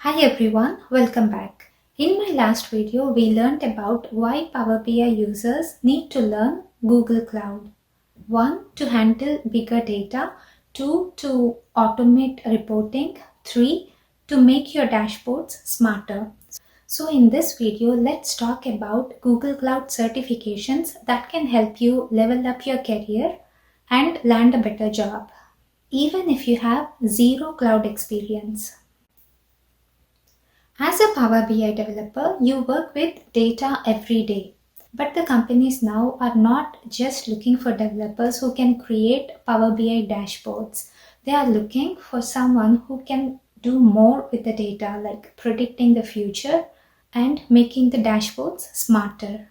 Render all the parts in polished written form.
Hi everyone, welcome back. In my last video, we learned about why Power BI users need to learn Google Cloud. 1. To handle bigger data. 2. To automate reporting. 3. To make your dashboards smarter. So in this video, let's talk about Google Cloud certifications that can help you level up your career and land a better job, even if you have zero cloud experience. As a Power BI developer, you work with data every day. But the companies now are not just looking for developers who can create Power BI dashboards. They are looking for someone who can do more with the data, like predicting the future and making the dashboards smarter.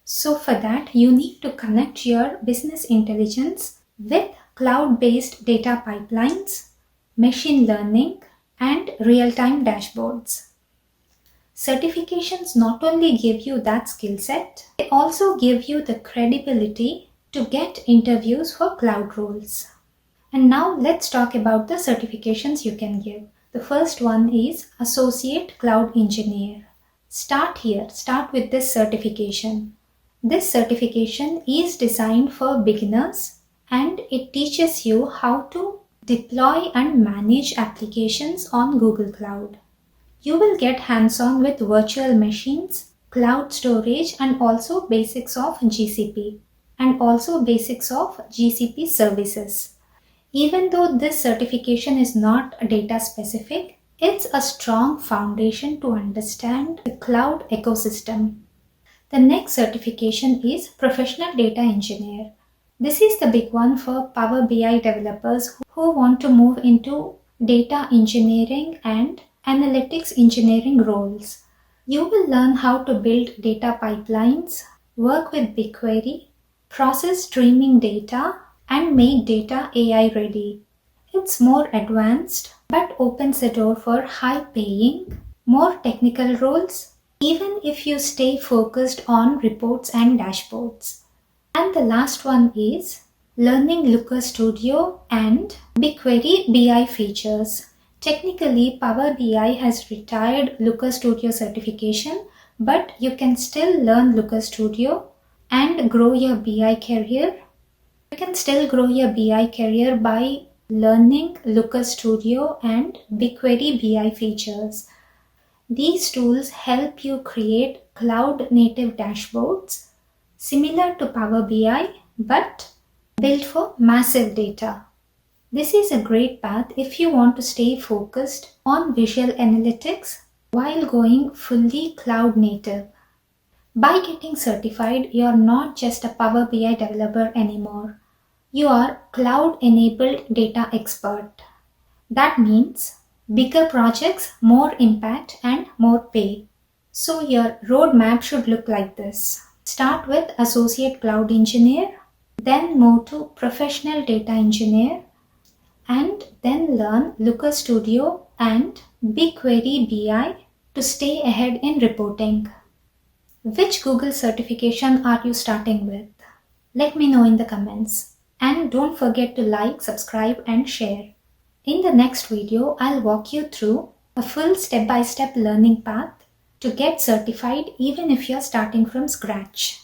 So for that, you need to connect your business intelligence with cloud-based data pipelines, machine learning, and real-time dashboards. Certifications not only give you that skill set, they also give you the credibility to get interviews for cloud roles. And now let's talk about the certifications you can give. The first one is Associate Cloud Engineer. Start with this certification. This certification is designed for beginners and it teaches you how to deploy and manage applications on Google Cloud. You will get hands-on with virtual machines, cloud storage, and also basics of GCP and also basics of GCP services. Even though this certification is not data specific, it's a strong foundation to understand the cloud ecosystem. The next certification is Professional Data Engineer. This is the big one for Power BI developers who want to move into data engineering and analytics engineering roles. You will learn how to build data pipelines, work with BigQuery, process streaming data, and make data AI ready. It's more advanced but opens the door for high-paying, more technical roles, even if you stay focused on reports and dashboards. And the last one is learning Looker Studio and BigQuery BI features. Technically, Power BI has retired Looker Studio certification, but you can still learn Looker Studio and grow your BI career. You can still grow your BI career by learning Looker Studio and BigQuery BI features. These tools help you create cloud-native dashboards similar to Power BI, but built for massive data. This is a great path if you want to stay focused on visual analytics while going fully cloud native. By getting certified, you're not just a Power BI developer anymore. You are cloud-enabled data expert. That means bigger projects, more impact, and more pay. So your roadmap should look like this. Start with Associate Cloud Engineer, then move to Professional Data Engineer, and then learn Looker Studio and BigQuery BI to stay ahead in reporting. Which Google certification are you starting with? Let me know in the comments. And don't forget to like, subscribe, and share. In the next video, I'll walk you through a full step-by-step learning path to get certified even if you're starting from scratch.